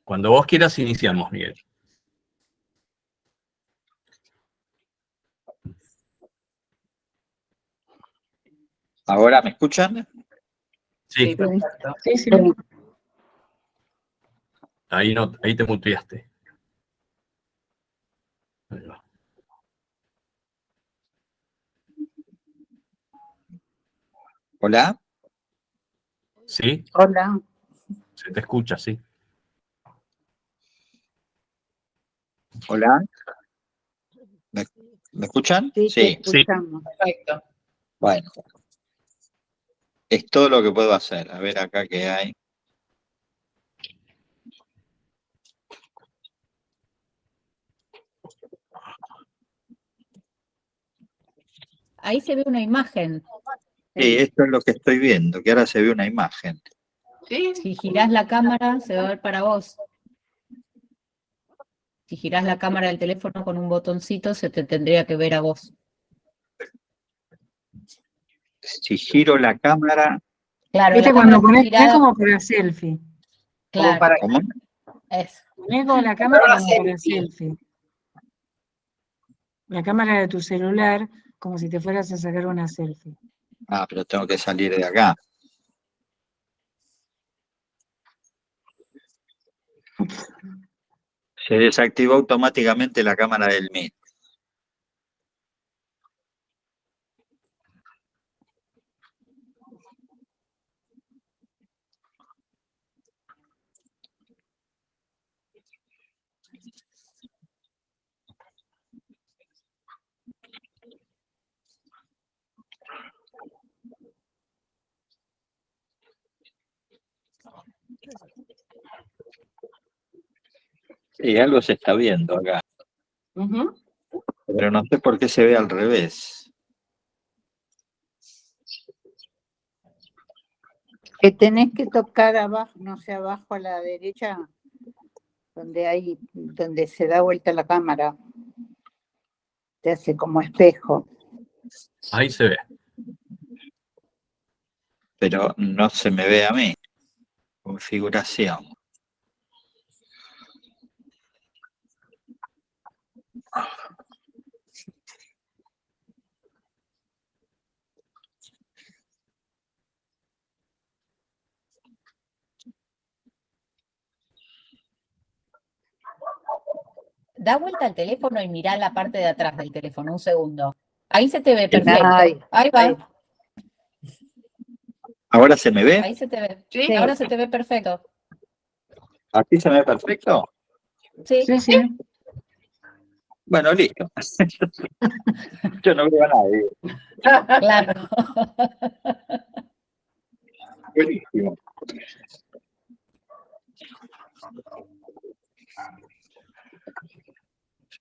Cuando vos quieras, iniciamos, Miguel. ¿Ahora me escuchan? Sí. Perfecto. Sí. Ahí te muteaste. Ahí va. ¿Hola? ¿Sí? Hola. Se te escucha, sí. ¿Hola? ¿Me escuchan? Sí, Sí. te escuchamos. Perfecto. Bueno. Es todo lo que puedo hacer. A ver acá qué hay. Ahí se ve una imagen. Sí, esto es lo que estoy viendo, que ahora se ve una imagen. ¿Sí? Si girás la cámara, se va a ver para vos. Si girás la cámara del teléfono con un botoncito, se te tendría que ver a vos. Si giro la cámara... Claro, ¿Viste la cuando cámara pones girada, como para selfie? claro, ¿Cómo? eso. Ponés con la cámara como para selfie. La cámara de tu celular, como si te fueras a sacar una selfie. Ah, pero tengo que salir de acá. Se desactivó automáticamente la cámara del Meet. Sí, algo se está viendo acá. Pero no sé por qué se ve al revés. Que tenés que tocar abajo, no sé, abajo a la derecha, donde se da vuelta la cámara. Te hace como espejo. Ahí se ve. Pero no se me ve a mí. Configuración. Da vuelta al teléfono y mirá la parte de atrás del teléfono, un segundo. Ahí se te ve perfecto. Ahí va. ahí. ¿Ahora se me ve? Ahí se te ve. Sí. Ahora se te ve perfecto. ¿Aquí se me ve perfecto? Sí. Sí. Bueno, listo. Yo no veo a nadie. Claro. Buenísimo.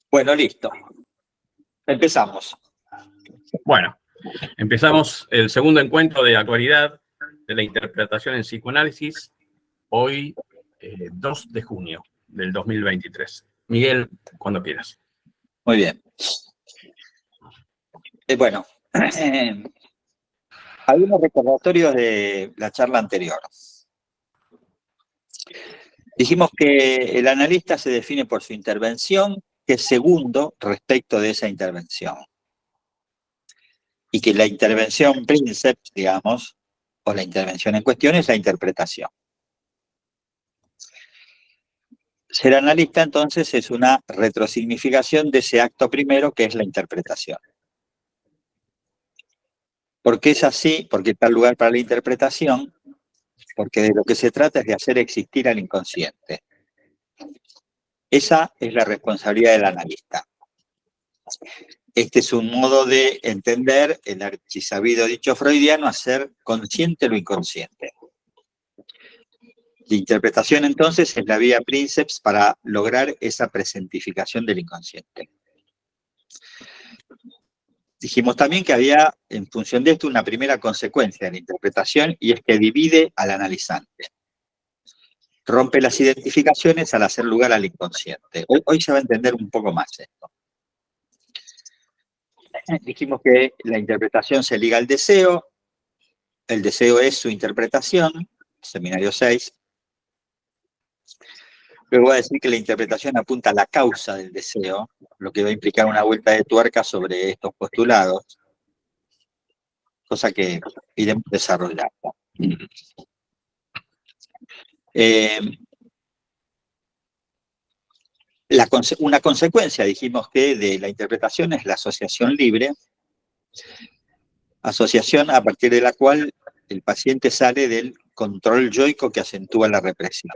Bueno, listo. Empezamos. Bueno, empezamos el segundo encuentro de actualidad de la interpretación en psicoanálisis, hoy 2 de junio del 2023. Miguel, cuando quieras. Muy bien. Bueno, algunos recordatorios de la charla anterior. Dijimos que el analista se define por su intervención, que es segundo respecto de esa intervención. Y que la intervención princeps, digamos, o la intervención en cuestión es la interpretación. Ser analista, entonces, es una retrosignificación de ese acto primero, que es la interpretación. ¿Por qué es así? ¿Por qué está el lugar para la interpretación? Porque de lo que se trata es de hacer existir al inconsciente. Esa es la responsabilidad del analista. Este es un modo de entender el archisabido dicho freudiano, hacer consciente lo inconsciente. La interpretación, entonces, es la vía princeps para lograr esa presentificación del inconsciente. Dijimos también que había, en función de esto, una primera consecuencia de la interpretación, y es que divide al analizante. Rompe las identificaciones al hacer lugar al inconsciente. Hoy se va a entender un poco más esto. Dijimos que la interpretación se liga al deseo, el deseo es su interpretación, seminario 6. Luego voy a decir que la interpretación apunta a la causa del deseo, lo que va a implicar una vuelta de tuerca sobre estos postulados, cosa que iremos desarrollando. Una consecuencia, dijimos que de la interpretación es la asociación libre, asociación a partir de la cual el paciente sale del control yoico que acentúa la represión.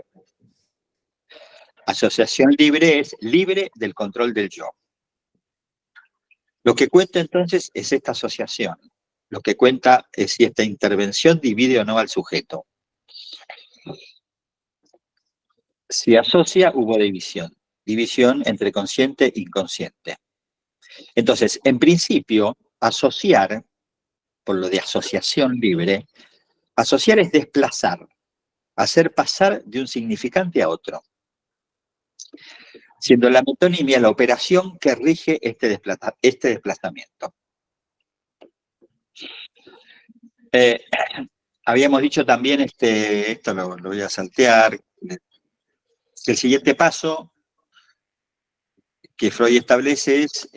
Asociación libre es libre del control del yo. Lo que cuenta entonces es esta asociación. Lo que cuenta es si esta intervención divide o no al sujeto. Si asocia, hubo división. División entre consciente e inconsciente. Entonces, en principio, asociar, por lo de asociación libre, asociar es desplazar, hacer pasar de un significante a otro, siendo la metonimia la operación que rige este desplazamiento. Habíamos dicho también, esto lo voy a saltear, que el siguiente paso que Freud establece es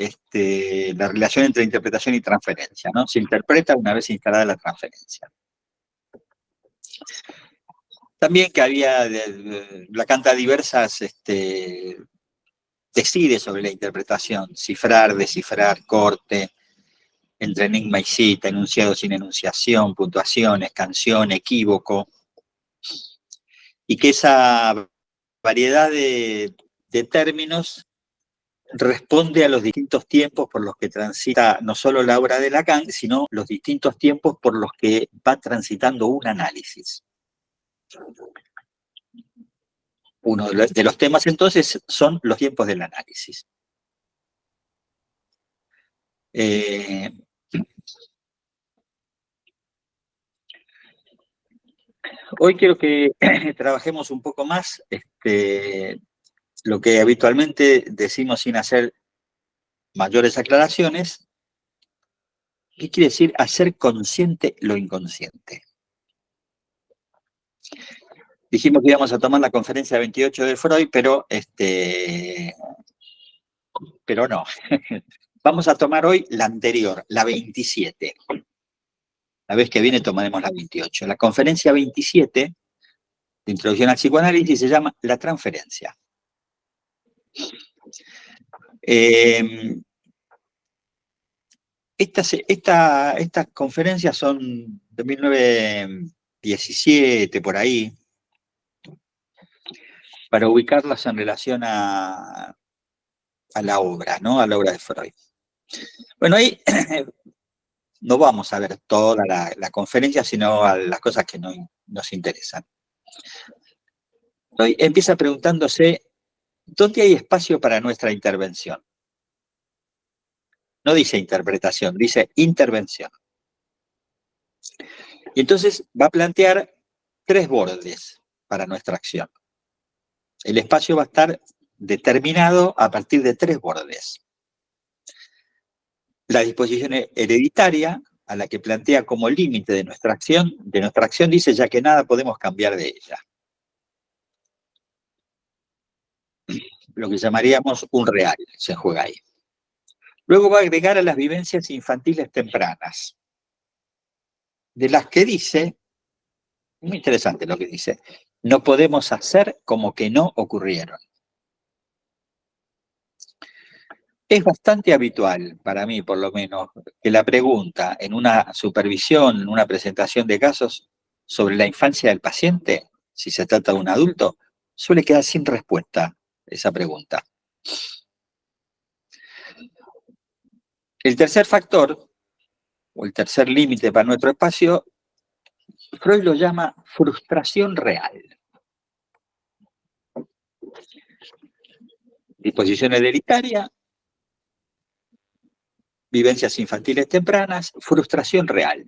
la relación entre interpretación y transferencia, ¿no? Se interpreta una vez instalada la transferencia. También que había, Lacan da diversas decide sobre la interpretación, cifrar, descifrar, corte, entre enigma y cita, enunciado sin enunciación, puntuaciones, canción, equívoco, y que esa variedad de términos responde a los distintos tiempos por los que transita no solo la obra de Lacan, sino los distintos tiempos por los que va transitando un análisis. Uno de los temas entonces son los tiempos del análisis. Hoy quiero que trabajemos un poco más lo que habitualmente decimos sin hacer mayores aclaraciones. ¿Qué quiere decir hacer consciente lo inconsciente? Dijimos que íbamos a tomar la conferencia 28 de Freud, pero no. Vamos a tomar hoy la anterior, la 27. La vez que viene tomaremos la 28. La conferencia 27 de Introducción al Psicoanálisis se llama La Transferencia. Estas conferencias son de 1917, por ahí, para ubicarlas en relación a la obra, ¿no? A la obra de Freud. Bueno, ahí no vamos a ver toda la conferencia, sino a las cosas que nos interesan. Freud empieza preguntándose, ¿dónde hay espacio para nuestra intervención? No dice interpretación, dice intervención. Y entonces va a plantear 3 bordes para nuestra acción. El espacio va a estar determinado a partir de 3 bordes. La disposición hereditaria, a la que plantea como límite de nuestra acción dice ya que nada podemos cambiar de ella. Lo que llamaríamos un real, se juega ahí. Luego va a agregar a las vivencias infantiles tempranas, de las que dice, muy interesante lo que dice, no podemos hacer como que no ocurrieron. Es bastante habitual, para mí por lo menos, que la pregunta en una supervisión, en una presentación de casos sobre la infancia del paciente, si se trata de un adulto, suele quedar sin respuesta esa pregunta. El tercer factor, o el tercer límite para nuestro espacio, Freud lo llama frustración real. Disposición hereditaria, vivencias infantiles tempranas, frustración real.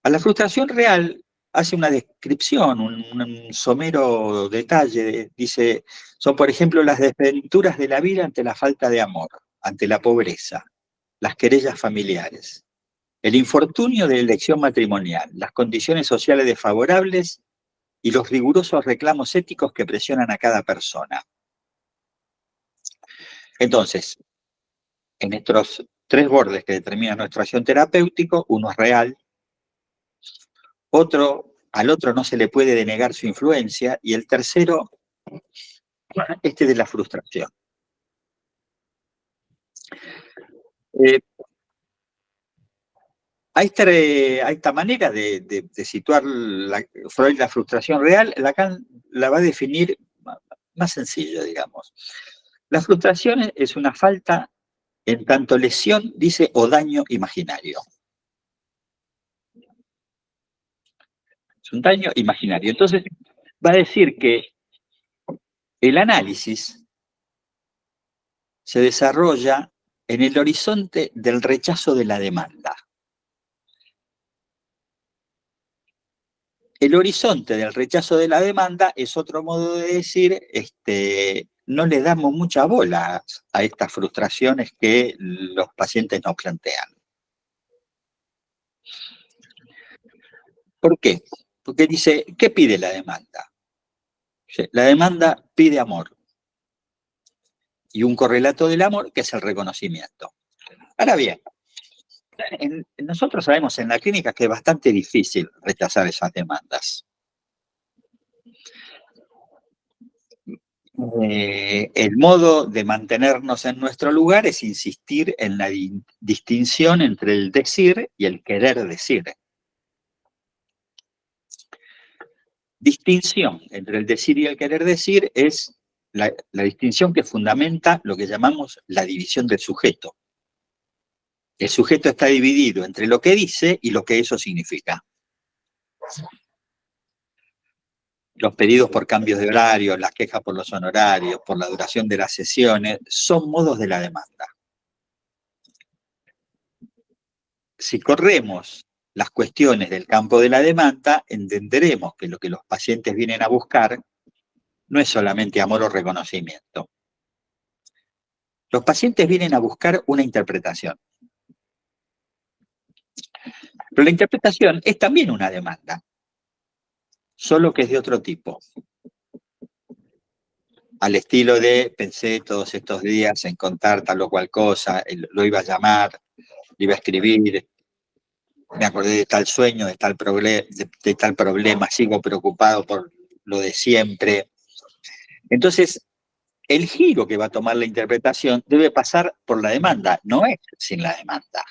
A la frustración real hace una descripción, un somero detalle, dice, son por ejemplo las desventuras de la vida ante la falta de amor, ante la pobreza, las querellas familiares, el infortunio de la elección matrimonial, las condiciones sociales desfavorables y los rigurosos reclamos éticos que presionan a cada persona. Entonces, en estos tres bordes que determinan nuestra acción terapéutica, uno es real, al otro no se le puede denegar su influencia, y el tercero, este de la frustración. A esta manera de situar Freud la frustración real, Lacan la va a definir más sencillo, digamos. La frustración es una falta en tanto lesión, dice, o daño imaginario. Es un daño imaginario. Entonces, va a decir que el análisis se desarrolla en el horizonte del rechazo de la demanda. El horizonte del rechazo de la demanda es otro modo de decir, no le damos mucha bola a estas frustraciones que los pacientes nos plantean. ¿Por qué? Porque dice, ¿qué pide la demanda? La demanda pide amor. Y un correlato del amor que es el reconocimiento. Ahora bien, nosotros sabemos en la clínica que es bastante difícil rechazar esas demandas. El modo de mantenernos en nuestro lugar es insistir en la distinción entre el decir y el querer decir. Distinción entre el decir y el querer decir es la distinción que fundamenta lo que llamamos la división del sujeto. El sujeto está dividido entre lo que dice y lo que eso significa. Los pedidos por cambios de horario, las quejas por los honorarios, por la duración de las sesiones, son modos de la demanda. Si corremos las cuestiones del campo de la demanda, entenderemos que lo que los pacientes vienen a buscar no es solamente amor o reconocimiento. Los pacientes vienen a buscar una interpretación. Pero la interpretación es también una demanda, solo que es de otro tipo. Al estilo de, pensé todos estos días en contar tal o cual cosa, lo iba a llamar, lo iba a escribir, me acordé de tal sueño, de tal problema, sigo preocupado por lo de siempre. Entonces, el giro que va a tomar la interpretación debe pasar por la demanda, no es sin la demanda.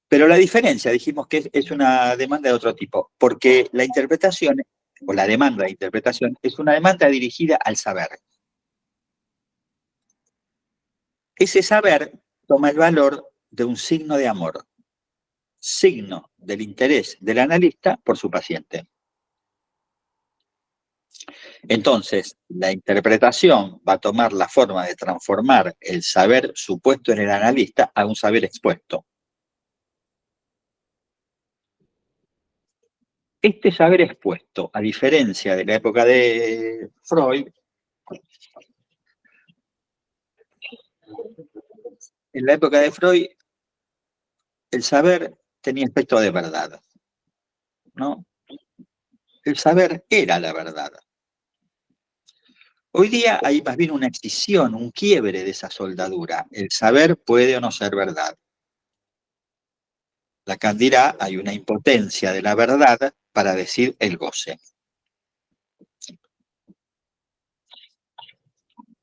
Pero la diferencia, dijimos que es una demanda de otro tipo, porque la interpretación, o la demanda de interpretación, es una demanda dirigida al saber. Ese saber toma el valor de un signo de amor, signo del interés del analista por su paciente. Entonces, la interpretación va a tomar la forma de transformar el saber supuesto en el analista a un saber expuesto. Este saber expuesto, a diferencia de la época de Freud, en la época de Freud, el saber tenía aspecto de verdad, ¿no? El saber era la verdad. Hoy día hay más bien una escisión, un quiebre de esa soldadura. El saber puede o no ser verdad. Lacan dirá, hay una impotencia de la verdad para decir el goce.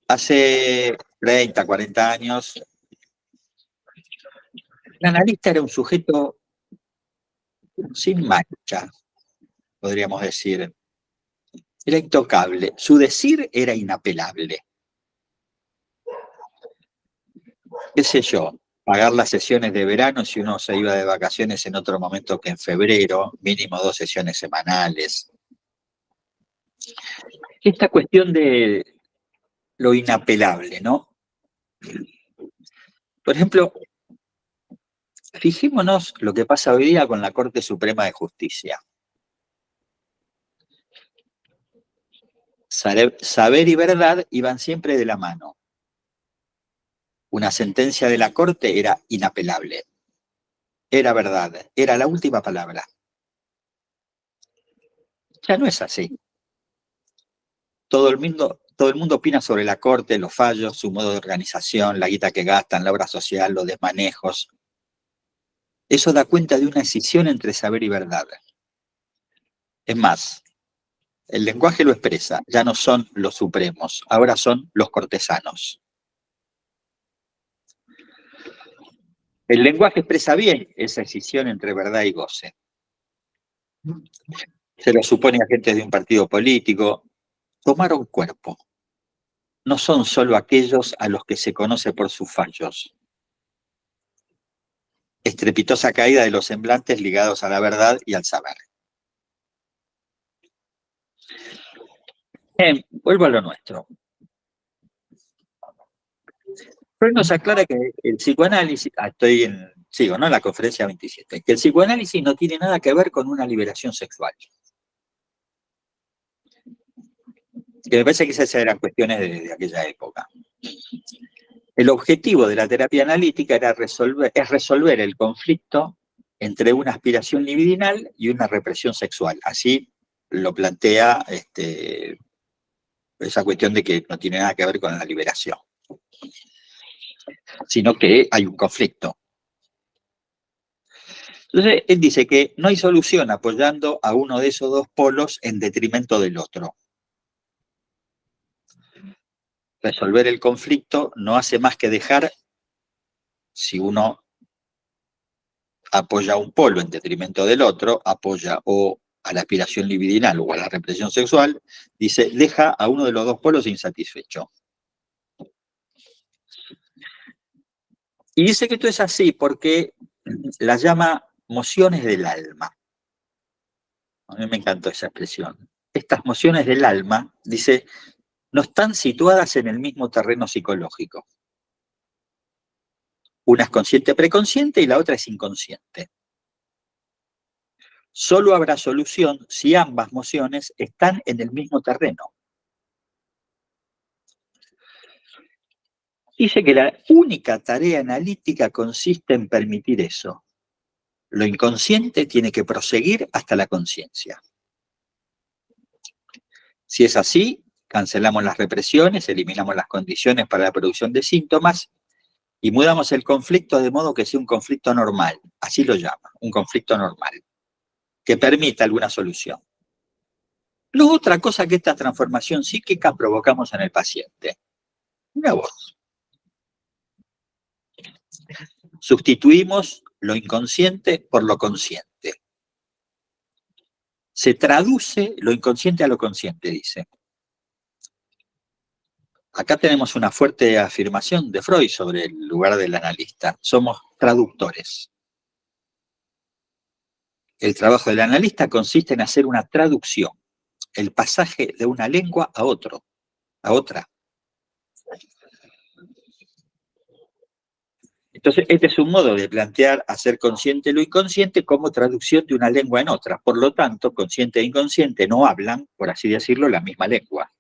Hace 30, 40 años, el analista era un sujeto sin mancha, podríamos decir. Era intocable. Su decir era inapelable. ¿Qué sé yo? Pagar las sesiones de verano si uno se iba de vacaciones en otro momento que en febrero, mínimo 2 sesiones semanales. Esta cuestión de lo inapelable, ¿no? Por ejemplo, fijémonos lo que pasa hoy día con la Corte Suprema de Justicia. Saber y verdad iban siempre de la mano. Una sentencia de la Corte era inapelable. era verdad, era la última palabra. Ya no es así. Todo el mundo opina sobre la corte, los fallos, su modo de organización, la guita que gastan, la obra social, los desmanejos. Eso da cuenta de una escisión entre saber y verdad. Es más, el lenguaje lo expresa, ya no son los supremos, ahora son los cortesanos. El lenguaje expresa bien esa escisión entre verdad y goce. Se lo supone agentes de un partido político, tomaron cuerpo. No son solo aquellos a los que se conoce por sus fallos. Estrepitosa caída de los semblantes ligados a la verdad y al saber. Vuelvo a lo nuestro. Freud nos aclara que el psicoanálisis, sigo, ¿no? En la conferencia 27, que el psicoanálisis no tiene nada que ver con una liberación sexual. Que me parece que esas eran cuestiones de aquella época. El objetivo de la terapia analítica es resolver el conflicto entre una aspiración libidinal y una represión sexual. Así lo plantea esa cuestión de que no tiene nada que ver con la liberación, sino que hay un conflicto. Entonces, él dice que no hay solución apoyando a uno de esos dos polos en detrimento del otro. Resolver el conflicto no hace más que dejar, si uno apoya a un polo en detrimento del otro, apoya o a la aspiración libidinal o a la represión sexual, dice, deja a uno de los dos polos insatisfecho. Y dice que esto es así porque las llama mociones del alma. A mí me encantó esa expresión. Estas mociones del alma, dice, no están situadas en el mismo terreno psicológico. Una es consciente-preconsciente y la otra es inconsciente. Solo habrá solución si ambas mociones están en el mismo terreno. Dice que la única tarea analítica consiste en permitir eso. Lo inconsciente tiene que proseguir hasta la conciencia. Si es así, cancelamos las represiones, eliminamos las condiciones para la producción de síntomas y mudamos el conflicto de modo que sea un conflicto normal, así lo llama, un conflicto normal, que permita alguna solución. Luego, otra cosa que esta transformación psíquica provocamos en el paciente. Una voz. Sustituimos lo inconsciente por lo consciente. Se traduce lo inconsciente a lo consciente, dice. Acá tenemos una fuerte afirmación de Freud sobre el lugar del analista. Somos traductores. El trabajo del analista consiste en hacer una traducción, el pasaje de una lengua a otra. Entonces, este es un modo de plantear hacer consciente lo inconsciente como traducción de una lengua en otra. Por lo tanto, consciente e inconsciente no hablan, por así decirlo, la misma lengua.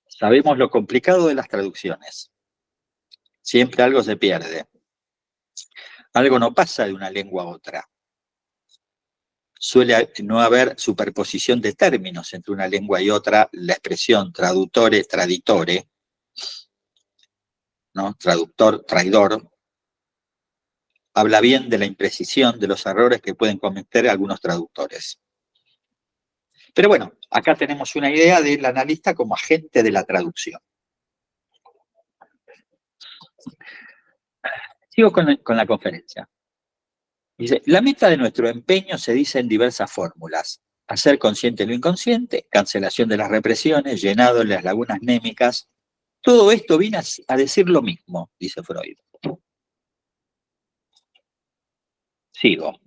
Sabemos lo complicado de las traducciones. Siempre algo se pierde. Algo no pasa de una lengua a otra. Suele no haber superposición de términos entre una lengua y otra. La expresión traductore, traditore, ¿no? Traductor, traidor, habla bien de la imprecisión, de los errores que pueden cometer algunos traductores. Pero bueno, acá tenemos una idea del analista como agente de la traducción. Sigo con la conferencia. Dice, la meta de nuestro empeño se dice en diversas fórmulas. Hacer consciente lo inconsciente, cancelación de las represiones, llenado de las lagunas némicas. Todo esto viene a decir lo mismo, dice Freud. Sigo.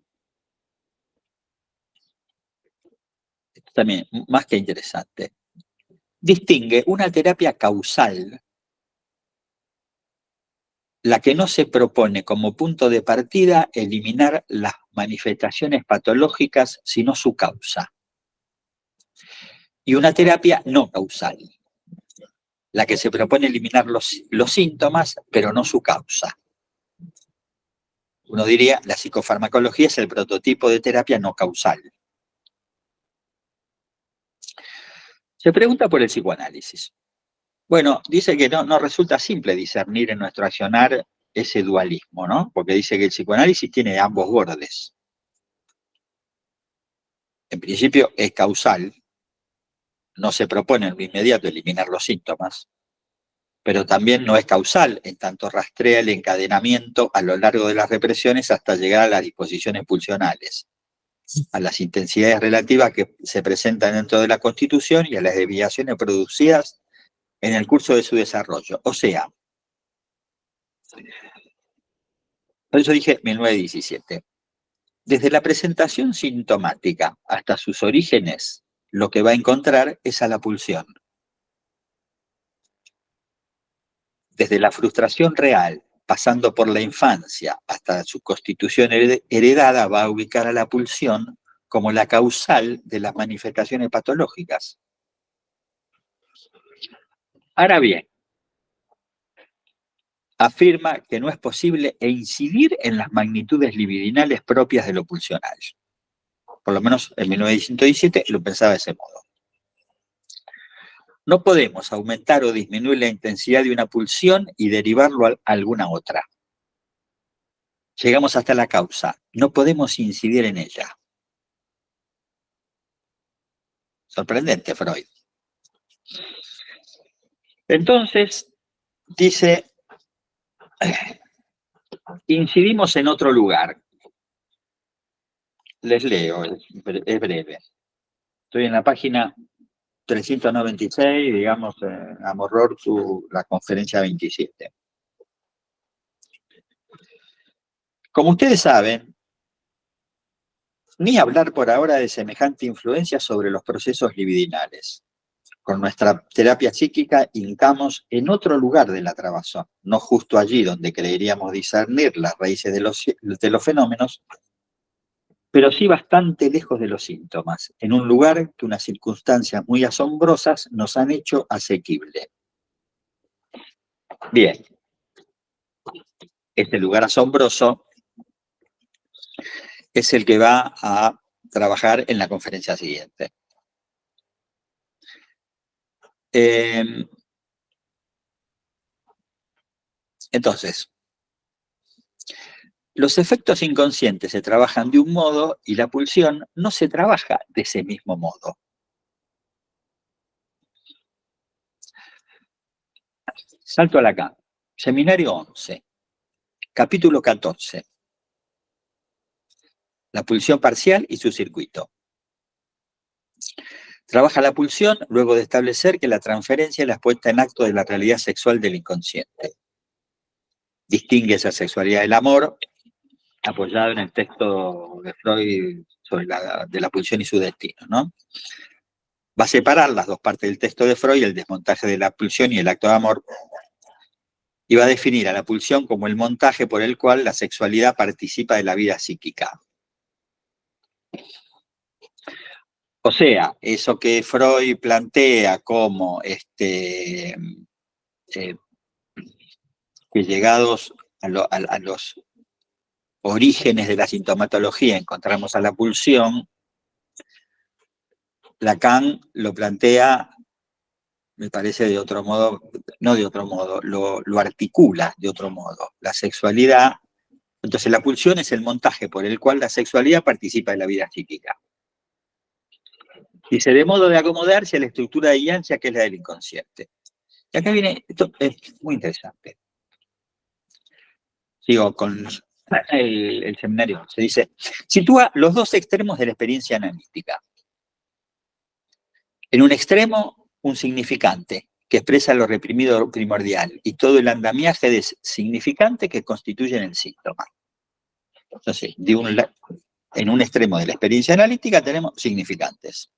Esto también, más que interesante. Distingue una terapia causal, la que no se propone como punto de partida eliminar las manifestaciones patológicas, sino su causa. Y una terapia no causal, la que se propone eliminar los síntomas, pero no su causa. Uno diría, la psicofarmacología es el prototipo de terapia no causal. Se pregunta por el psicoanálisis. Bueno, dice que no resulta simple discernir en nuestro accionar ese dualismo, ¿no? Porque dice que el psicoanálisis tiene ambos bordes. En principio es causal, no se propone en lo inmediato eliminar los síntomas, pero también no es causal, en tanto rastrea el encadenamiento a lo largo de las represiones hasta llegar a las disposiciones pulsionales, a las intensidades relativas que se presentan dentro de la Constitución y a las desviaciones producidas en el curso de su desarrollo. O sea, por eso dije 1917. Desde la presentación sintomática hasta sus orígenes, lo que va a encontrar es a la pulsión. Desde la frustración real, pasando por la infancia hasta su constitución heredada, va a ubicar a la pulsión como la causal de las manifestaciones patológicas. Ahora bien, afirma que no es posible incidir en las magnitudes libidinales propias de lo pulsional. Por lo menos en 1917 lo pensaba de ese modo. No podemos aumentar o disminuir la intensidad de una pulsión y derivarlo a alguna otra. Llegamos hasta la causa, no podemos incidir en ella. Sorprendente, Freud. Entonces, dice, incidimos en otro lugar. Les leo, es breve. Estoy en la página 396, digamos, Amorror, la conferencia 27. Como ustedes saben, ni hablar por ahora de semejante influencia sobre los procesos libidinales. Con nuestra terapia psíquica hincamos en otro lugar de la trabazón, no justo allí donde creeríamos discernir las raíces de los fenómenos, pero sí bastante lejos de los síntomas, en un lugar que unas circunstancias muy asombrosas nos han hecho asequible. Bien, este lugar asombroso es el que va a trabajar en la conferencia siguiente. Entonces, los efectos inconscientes se trabajan de un modo y la pulsión no se trabaja de ese mismo modo. Salto a la acá. Seminario 11, capítulo 14. La pulsión parcial y su circuito. Trabaja la pulsión luego de establecer que la transferencia es la puesta en acto de la realidad sexual del inconsciente. Distingue esa sexualidad del amor, apoyado en el texto de Freud sobre de la pulsión y su destino, ¿no? Va a separar las dos partes del texto de Freud, el desmontaje de la pulsión y el acto de amor, y va a definir a la pulsión como el montaje por el cual la sexualidad participa de la vida psíquica. O sea, eso que Freud plantea como que llegados a los orígenes de la sintomatología encontramos a la pulsión, Lacan lo plantea, me parece de otro modo, no de otro modo, lo articula de otro modo. La sexualidad, entonces la pulsión es el montaje por el cual la sexualidad participa de la vida psíquica. Dice, de modo de acomodarse a la estructura de guianza que es la del inconsciente. Y acá viene, esto es muy interesante. Sigo con el seminario. Se dice, sitúa los dos extremos de la experiencia analítica. En un extremo, un significante, que expresa lo reprimido primordial, y todo el andamiaje de significante que constituyen el síntoma. Entonces, en un extremo de la experiencia analítica tenemos significantes.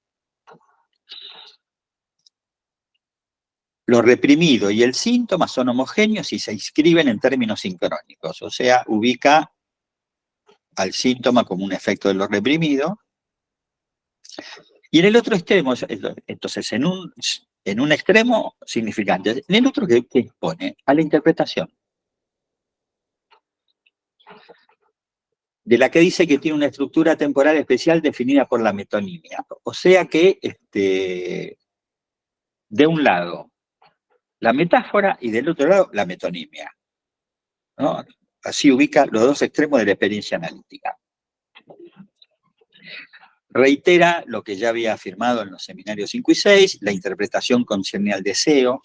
Lo reprimido y el síntoma son homogéneos y se inscriben en términos sincrónicos, o sea, ubica al síntoma como un efecto de lo reprimido. Y en el otro extremo, entonces, en un extremo, significante. En el otro, ¿qué expone? A la interpretación. de la que dice que tiene una estructura temporal especial definida por la metonimia. O sea que, de un lado, la metáfora y del otro lado, la metonimia, ¿no? Así ubica los dos extremos de la experiencia analítica. Reitera lo que ya había afirmado en los seminarios 5 y 6, la interpretación concierne al deseo.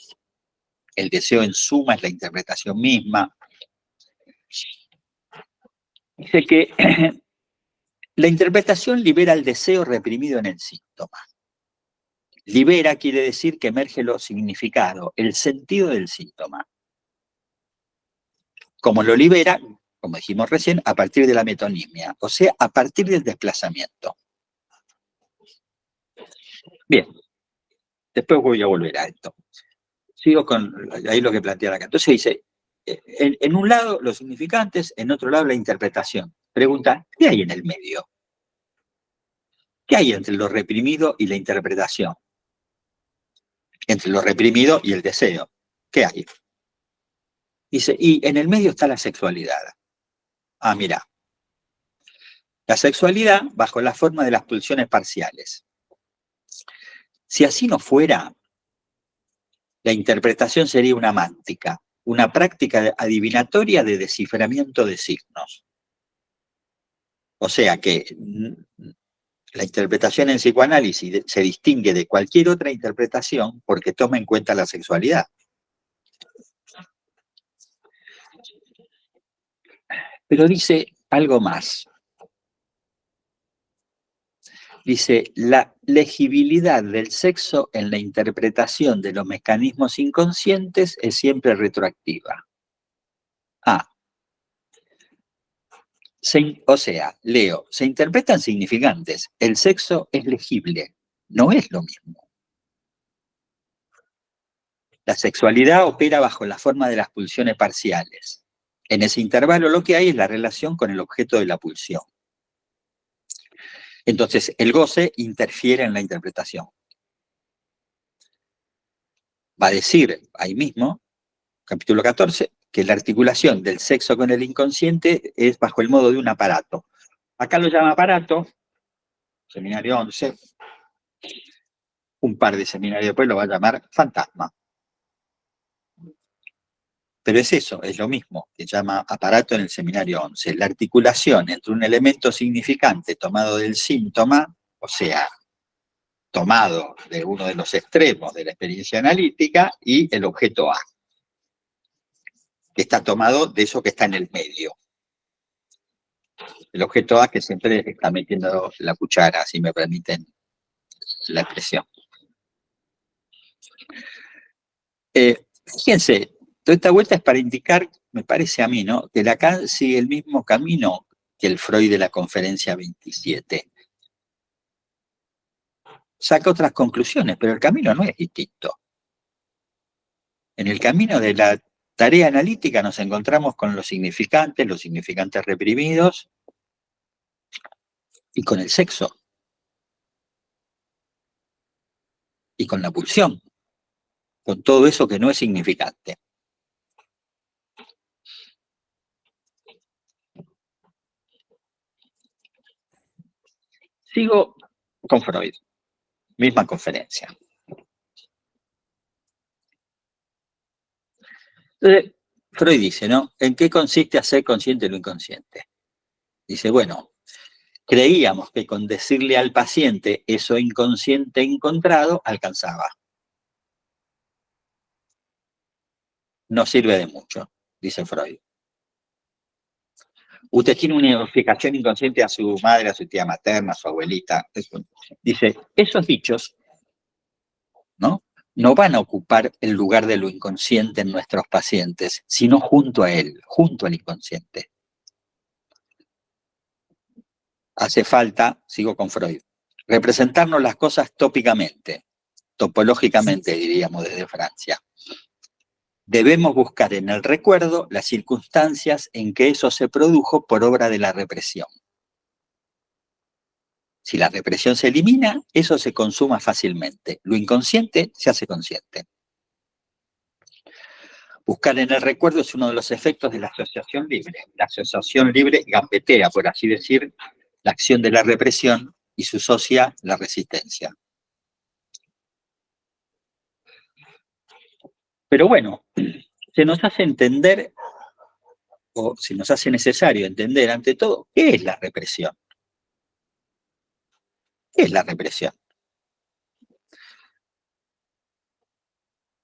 El deseo en suma es la interpretación misma. Dice que la interpretación libera el deseo reprimido en el síntoma. Libera quiere decir que emerge lo significado, el sentido del síntoma. Como lo libera, como dijimos recién, a partir de la metonimia, o sea, a partir del desplazamiento. Bien, después voy a volver a esto. Sigo con ahí lo que plantea acá. Entonces dice, en un lado los significantes, en otro lado la interpretación. Pregunta, ¿qué hay en el medio? ¿Qué hay entre lo reprimido y la interpretación? Entre lo reprimido y el deseo. ¿Qué hay? Dice, y en el medio está la sexualidad. Ah, mira. La sexualidad bajo la forma de las pulsiones parciales. Si así no fuera, la interpretación sería una mántica, una práctica adivinatoria de desciframiento de signos. O sea que la interpretación en psicoanálisis se distingue de cualquier otra interpretación porque toma en cuenta la sexualidad. Pero dice algo más. Dice, la legibilidad del sexo en la interpretación de los mecanismos inconscientes es siempre retroactiva. Ah. O sea, leo, se interpretan significantes. El sexo es legible. No es lo mismo. La sexualidad opera bajo la forma de las pulsiones parciales. En ese intervalo lo que hay es la relación con el objeto de la pulsión. Entonces, el goce interfiere en la interpretación. Va a decir ahí mismo, capítulo 14, que la articulación del sexo con el inconsciente es bajo el modo de un aparato. Acá lo llama aparato, seminario 11, un par de seminarios después lo va a llamar fantasma. Pero es eso, es lo mismo, que llama aparato en el seminario 11. La articulación entre un elemento significante tomado del síntoma, o sea, tomado de uno de los extremos de la experiencia analítica, y el objeto A, que está tomado de eso que está en el medio. El objeto A que siempre está metiendo la cuchara, si me permiten la expresión. Fíjense, toda esta vuelta es para indicar, me parece a mí, ¿no?, que Lacan sigue el mismo camino que el Freud de la conferencia 27. Saca otras conclusiones, pero el camino no es distinto. En el camino de la tarea analítica nos encontramos con los significantes reprimidos, y con el sexo, y con la pulsión, con todo eso que no es significante. Sigo con Freud, misma conferencia. Entonces, Freud dice, ¿no?, ¿en qué consiste hacer consciente lo inconsciente? Dice, bueno, creíamos que con decirle al paciente eso inconsciente encontrado, alcanzaba. No sirve de mucho, dice Freud. Usted tiene una identificación inconsciente a su madre, a su tía materna, a su abuelita. Dice, esos dichos, ¿no?, no van a ocupar el lugar de lo inconsciente en nuestros pacientes, sino junto a él, junto al inconsciente. Hace falta, sigo con Freud, representarnos las cosas tópicamente, topológicamente diríamos desde Francia. Debemos buscar en el recuerdo las circunstancias en que eso se produjo por obra de la represión. Si la represión se elimina, eso se consuma fácilmente. Lo inconsciente se hace consciente. Buscar en el recuerdo es uno de los efectos de la asociación libre. La asociación libre gambetea, por así decir, la acción de la represión y su socia la resistencia. Pero bueno, se nos hace entender, o se nos hace necesario entender ante todo, ¿qué es la represión? ¿Qué es la represión?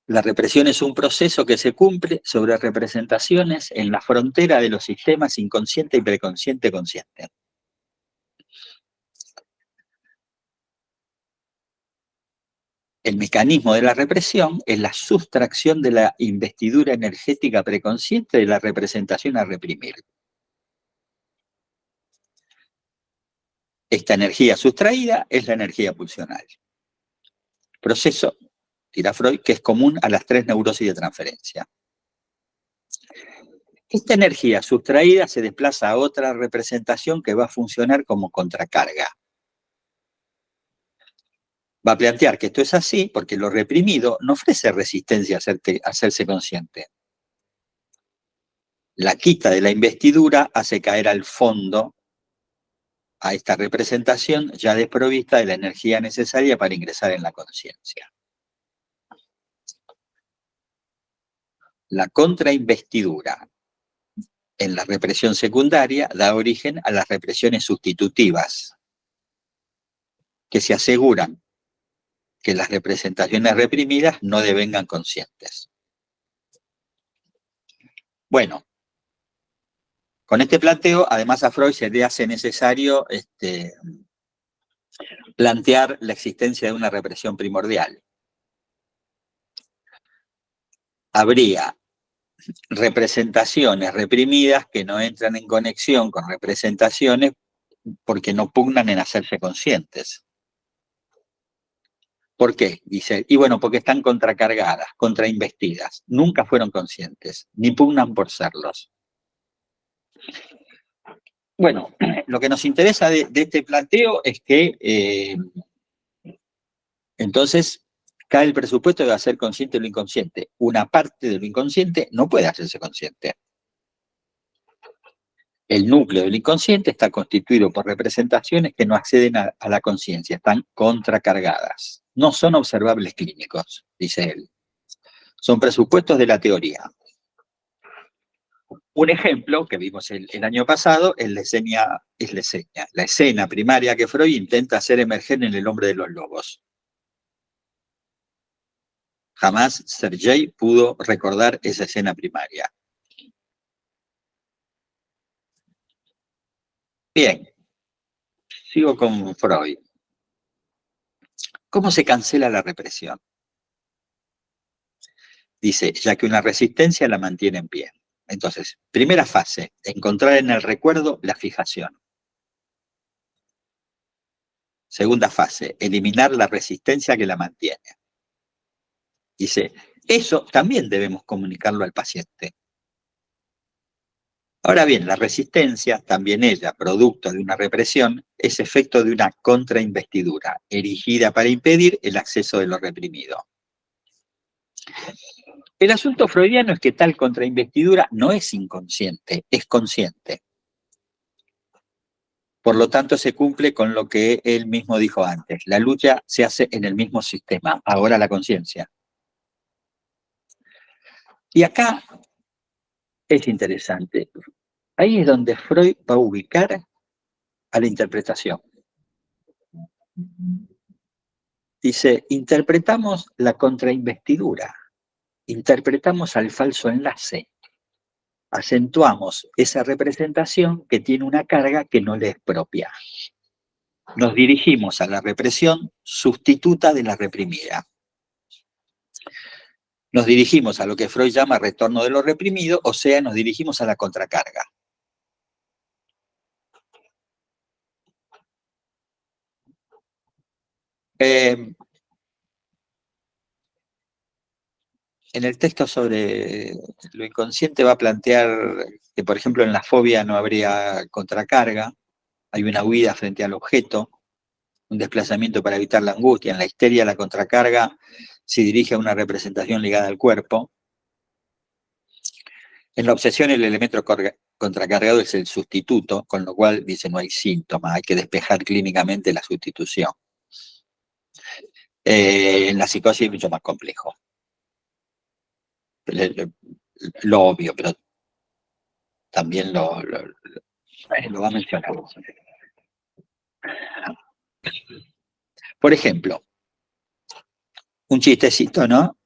La represión es un proceso que se cumple sobre representaciones en la frontera de los sistemas inconsciente y preconsciente-consciente. El mecanismo de la represión es la sustracción de la investidura energética preconsciente de la representación a reprimir. Esta energía sustraída es la energía pulsional. Proceso, dirá Freud, que es común a las 3 neurosis de transferencia. Esta energía sustraída se desplaza a otra representación que va a funcionar como contracarga. Va a plantear que esto es así porque lo reprimido no ofrece resistencia a hacerse consciente. La quita de la investidura hace caer al fondo a esta representación ya desprovista de la energía necesaria para ingresar en la conciencia. La contrainvestidura en la represión secundaria da origen a las represiones sustitutivas, que se aseguran que las representaciones reprimidas no devengan conscientes. Bueno, con este planteo, además a Freud se le hace necesario plantear la existencia de una represión primordial. Habría representaciones reprimidas que no entran en conexión con representaciones porque no pugnan en hacerse conscientes. ¿Por qué? Dice, y bueno, porque están contracargadas, contrainvestidas, nunca fueron conscientes, ni pugnan por serlos. Bueno, lo que nos interesa de este planteo es que entonces cae el presupuesto de hacer consciente lo inconsciente. Una parte de lo inconsciente no puede hacerse consciente. El núcleo del inconsciente está constituido por representaciones que no acceden a la conciencia, están contracargadas. No son observables clínicos, dice él. Son presupuestos de la teoría. Un ejemplo que vimos el año pasado es la escena primaria que Freud intenta hacer emerger en El hombre de los lobos. Jamás Sergei pudo recordar esa escena primaria. Bien, sigo con Freud. ¿Cómo se cancela la represión? Dice, ya que una resistencia la mantiene en pie. Entonces, primera fase, encontrar en el recuerdo la fijación. Segunda fase, eliminar la resistencia que la mantiene. Dice, eso también debemos comunicarlo al paciente. Ahora bien, la resistencia, también ella, producto de una represión, es efecto de una contrainvestidura, erigida para impedir el acceso de lo reprimido. El asunto freudiano es que tal contrainvestidura no es inconsciente, es consciente. Por lo tanto, se cumple con lo que él mismo dijo antes. La lucha se hace en el mismo sistema, ahora la conciencia. Y acá es interesante. Ahí es donde Freud va a ubicar a la interpretación. Dice, interpretamos la contrainvestidura, interpretamos al falso enlace, acentuamos esa representación que tiene una carga que no le es propia. Nos dirigimos a la represión sustituta de la reprimida. Nos dirigimos a lo que Freud llama retorno de lo reprimido, o sea, nos dirigimos a la contracarga. En el texto sobre lo inconsciente va a plantear que, por ejemplo, en la fobia no habría contracarga, hay una huida frente al objeto, un desplazamiento para evitar la angustia. En la histeria la contracarga se dirige a una representación ligada al cuerpo. En la obsesión el elemento contracargado es el sustituto, con lo cual dice no hay síntoma, hay que despejar clínicamente la sustitución. En la psicosis es mucho más complejo. Lo obvio, pero también lo va a mencionar. Por ejemplo, un chistecito, ¿no?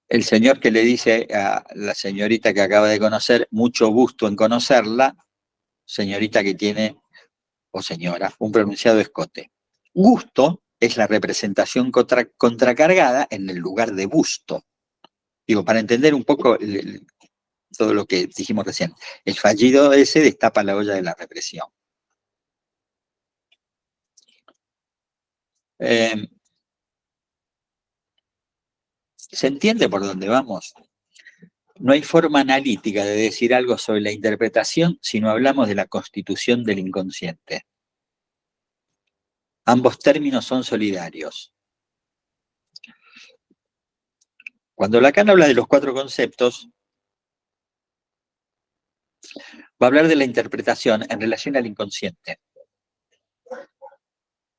El señor que le dice a la señorita que acaba de conocer, mucho gusto en conocerla, señorita que tiene, o señora, un pronunciado escote. Gusto es la representación contracargada en el lugar de busto. Digo, para entender un poco todo lo que dijimos recién. El fallido ese destapa la olla de la represión. ¿Se entiende por dónde vamos? No hay forma analítica de decir algo sobre la interpretación si no hablamos de la constitución del inconsciente. Ambos términos son solidarios. Cuando Lacan habla de los 4 conceptos, va a hablar de la interpretación en relación al inconsciente.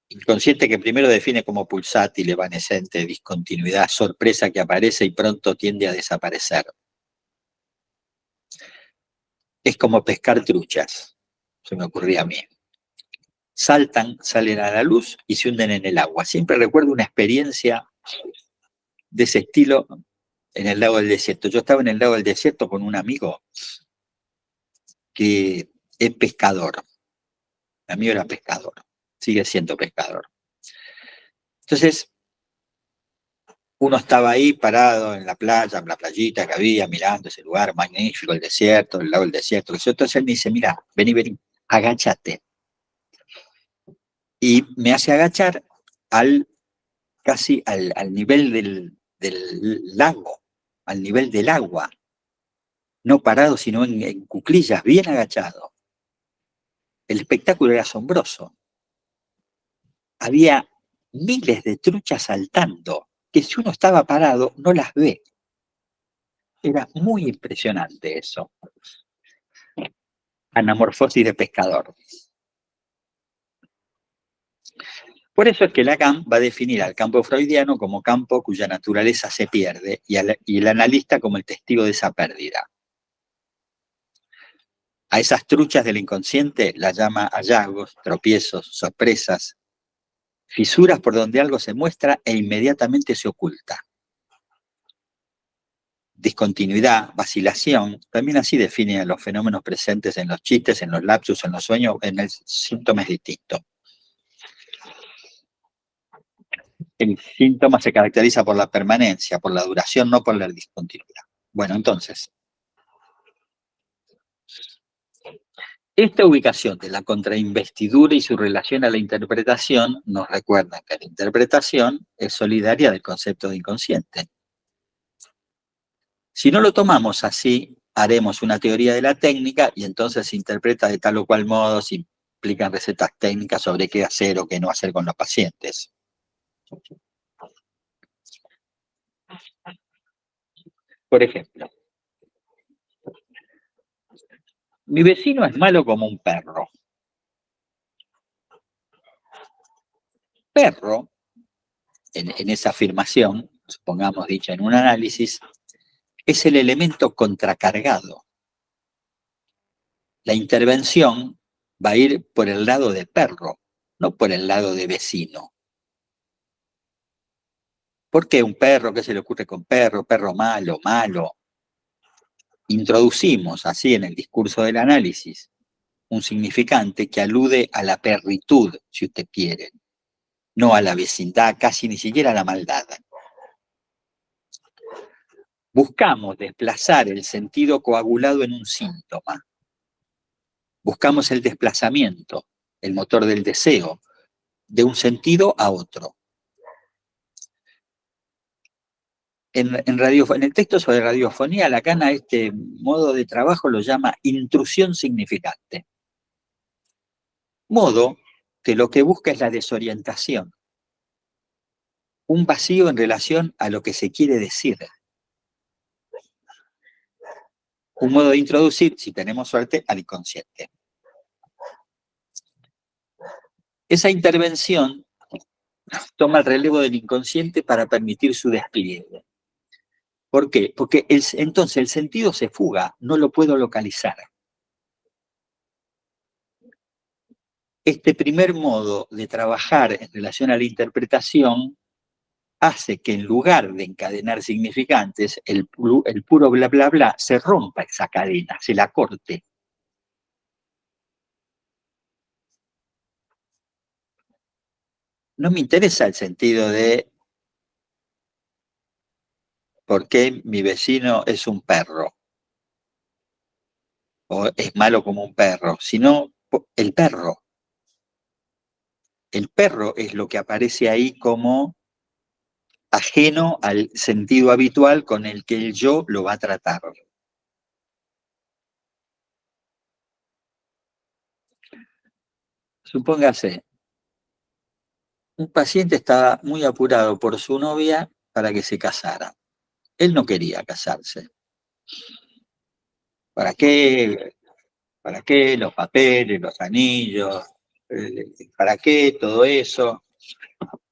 Inconsciente que primero define como pulsátil, evanescente, discontinuidad, sorpresa que aparece y pronto tiende a desaparecer. Es como pescar truchas, se me ocurría a mí. Saltan, salen a la luz y se hunden en el agua. Siempre recuerdo una experiencia de ese estilo en el lago del desierto. Yo estaba en el lago del desierto con un amigo que es pescador. Mi amigo era pescador, sigue siendo pescador. Entonces, uno estaba ahí parado en la playa, en la playita que había, mirando ese lugar magnífico, el desierto, el lago del desierto. Entonces él me dice, mira, vení, agáchate. Y me hace agachar casi al nivel del lago, al nivel del agua. No parado, sino en cuclillas, bien agachado. El espectáculo era asombroso. Había miles de truchas saltando, que si uno estaba parado no las ve. Era muy impresionante eso. Anamorfosis de pescador. Por eso es que Lacan va a definir al campo freudiano como campo cuya naturaleza se pierde y el analista como el testigo de esa pérdida. A esas truchas del inconsciente las llama hallazgos, tropiezos, sorpresas, fisuras por donde algo se muestra e inmediatamente se oculta. Discontinuidad, vacilación, también así define a los fenómenos presentes en los chistes, en los lapsus, en los sueños, en el síntoma es distinto. El síntoma se caracteriza por la permanencia, por la duración, no por la discontinuidad. Bueno, entonces, esta ubicación de la contrainvestidura y su relación a la interpretación nos recuerda que la interpretación es solidaria del concepto de inconsciente. Si no lo tomamos así, haremos una teoría de la técnica y entonces se interpreta de tal o cual modo, se implican recetas técnicas sobre qué hacer o qué no hacer con los pacientes. Por ejemplo, mi vecino es malo como un perro. Perro, en esa afirmación, supongamos dicha en un análisis, es el elemento contracargado. La intervención va a ir por el lado de perro, no por el lado de vecino. ¿Por qué un perro? ¿Qué se le ocurre con perro? Perro malo, malo. Introducimos así en el discurso del análisis un significante que alude a la perritud, si usted quiere, no a la vecindad, casi ni siquiera a la maldad. Buscamos desplazar el sentido coagulado en un síntoma. Buscamos el desplazamiento, el motor del deseo, de un sentido a otro. En el texto sobre radiofonía, Lacan a este modo de trabajo lo llama intrusión significante. Modo que lo que busca es la desorientación. Un vacío en relación a lo que se quiere decir. un modo de introducir, si tenemos suerte, al inconsciente. Esa intervención toma el relevo del inconsciente para permitir su despliegue. ¿Por qué? Porque entonces el sentido se fuga, no lo puedo localizar. Este primer modo de trabajar en relación a la interpretación hace que en lugar de encadenar significantes, el puro bla bla bla se rompa esa cadena, se la corte. No me interesa el sentido de por qué mi vecino es un perro o es malo como un perro, sino el perro. El perro es lo que aparece ahí como ajeno al sentido habitual con el que el yo lo va a tratar. Supóngase, un paciente estaba muy apurado por su novia para que se casara. Él no quería casarse. ¿Para qué? ¿Para qué los papeles, los anillos? ¿Para qué todo eso?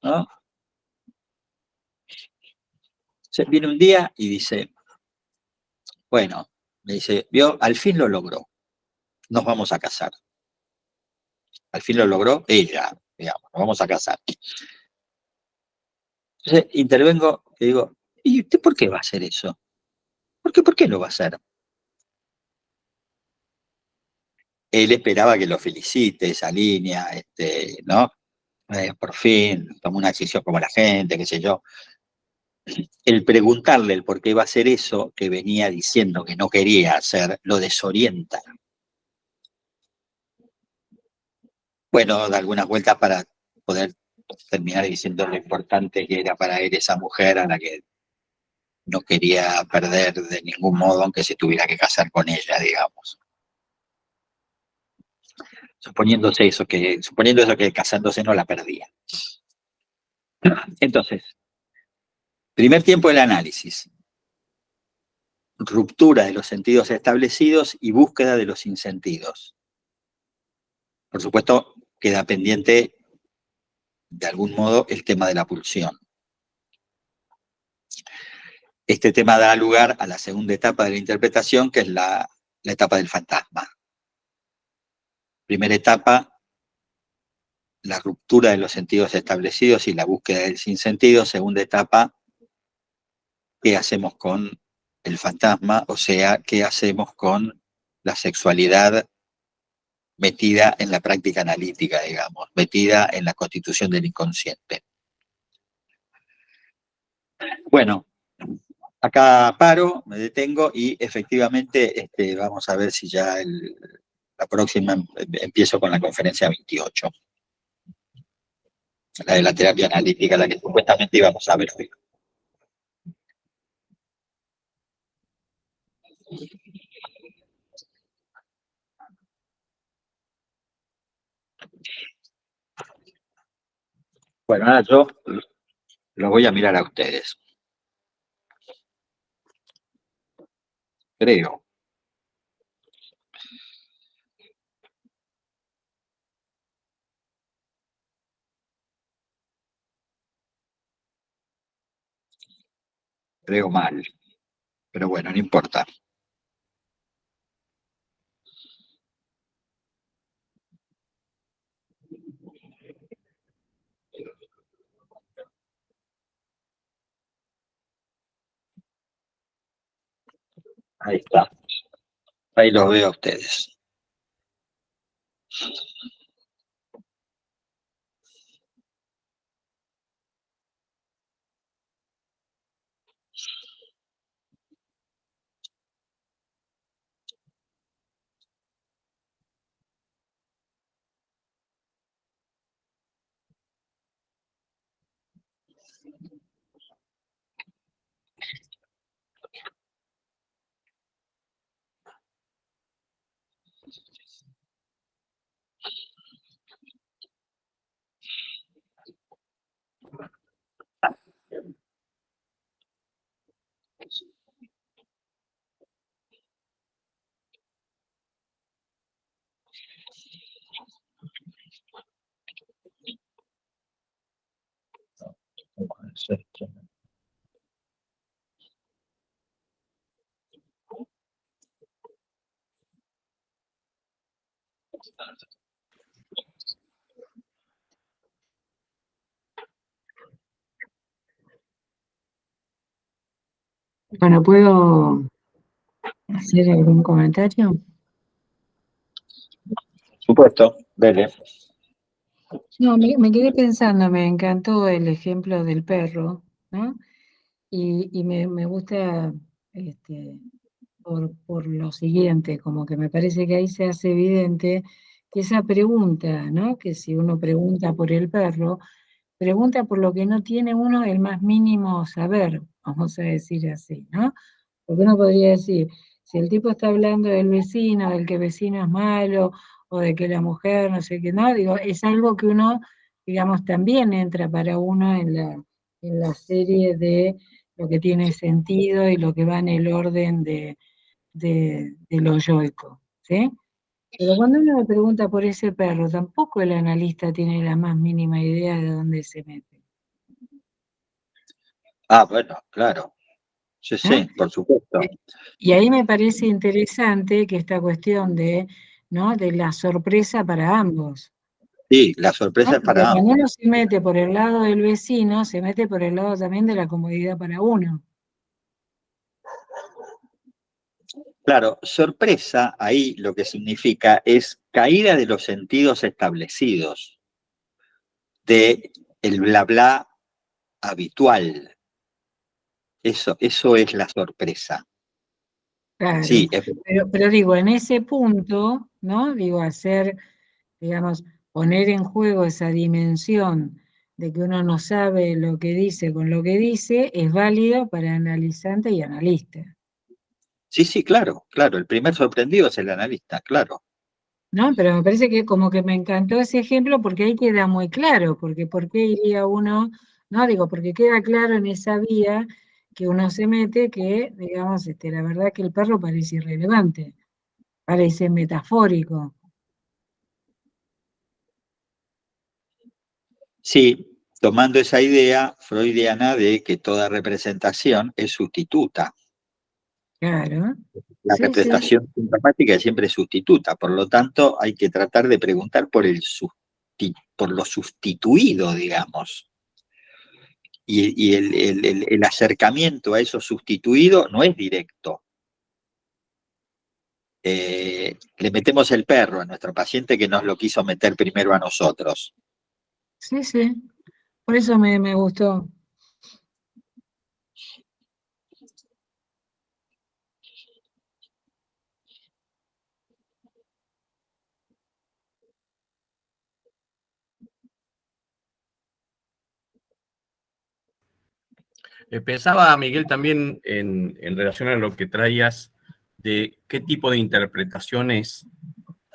¿No? Viene un día y dice, bueno, me dice, vio, al fin lo logró, nos vamos a casar. Al fin lo logró ella, digamos, nos vamos a casar. Entonces intervengo y digo, ¿y usted por qué va a hacer eso? ¿Por qué lo va a hacer? Él esperaba que lo felicite, esa línea, ¿no? Por fin, tomó una decisión como la gente, qué sé yo. El preguntarle el por qué iba a hacer eso, que venía diciendo que no quería hacer, lo desorienta. Bueno, da algunas vueltas para poder terminar diciendo lo importante que era para él esa mujer a la que no quería perder de ningún modo, aunque se tuviera que casar con ella, digamos. Suponiendo eso, que casándose no la perdía. Entonces, primer tiempo del análisis. Ruptura de los sentidos establecidos y búsqueda de los sinsentidos. Por supuesto, queda pendiente, de algún modo, el tema de la pulsión. Este tema da lugar a la segunda etapa de la interpretación, que es la etapa del fantasma. Primera etapa, la ruptura de los sentidos establecidos y la búsqueda del sinsentido. Segunda etapa, ¿qué hacemos con el fantasma? O sea, ¿qué hacemos con la sexualidad metida en la práctica analítica, digamos, metida en la constitución del inconsciente? Bueno, acá paro, me detengo y efectivamente vamos a ver si ya la próxima empiezo con la conferencia 28, la de la terapia analítica, la que supuestamente íbamos a ver hoy. Bueno, ahora yo los voy a mirar a ustedes. Creo. Creo mal. Pero bueno, no importa. Ahí está. Ahí los veo a ustedes. Bueno, ¿puedo hacer algún comentario? Supuesto, dele. No, me quedé pensando, me encantó el ejemplo del perro, ¿no? Y me gusta por lo siguiente, como que me parece que ahí se hace evidente que esa pregunta, ¿no? Que si uno pregunta por el perro, pregunta por lo que no tiene uno el más mínimo saber, vamos a decir así, ¿no? Porque uno podría decir, si el tipo está hablando del vecino, del que el vecino es malo, o de que la mujer, no sé qué, no, digo, es algo que uno, digamos, también entra para uno en la serie de lo que tiene sentido y lo que va en el orden de lo yoico, ¿sí? Pero cuando uno le pregunta por ese perro, tampoco el analista tiene la más mínima idea de dónde se mete, Ah, bueno, claro. Sí, ¿no? sí, por supuesto. Y ahí me parece interesante que esta cuestión de, ¿no? de la sorpresa para ambos, Sí, la sorpresa ¿no? es Porque para cuando ambos. uno se mete por el lado del vecino, se mete por el lado también de la comodidad para uno. Claro, sorpresa ahí lo que significa es caída de los sentidos establecidos, de el bla bla habitual. Eso es la sorpresa. Claro. Sí, es- Pero digo, en ese punto, ¿no? Digo, hacer, digamos, poner en juego esa dimensión de que uno no sabe lo que dice con lo que dice, es válido para analizante y analista. sí, sí, claro, claro. El primer sorprendido es el analista, claro. ¿No? Pero me parece que como que me encantó ese ejemplo porque ahí queda muy claro, porque ¿por qué iría uno? No, digo, porque queda claro en esa vía que uno se mete que, digamos, la verdad que el perro parece irrelevante, parece metafórico. Sí, tomando esa idea freudiana de que toda representación es sustituta. Claro, La sí, sí, representación sintomática siempre es sustituta, por lo tanto hay que tratar de preguntar por lo sustituido, digamos. Y el acercamiento a eso sustituido no es directo. Le metemos el perro a nuestro paciente que nos lo quiso meter primero a nosotros. sí, sí. Por eso me gustó. Pensaba, Miguel, también en relación a lo que traías de qué tipo de interpretaciones,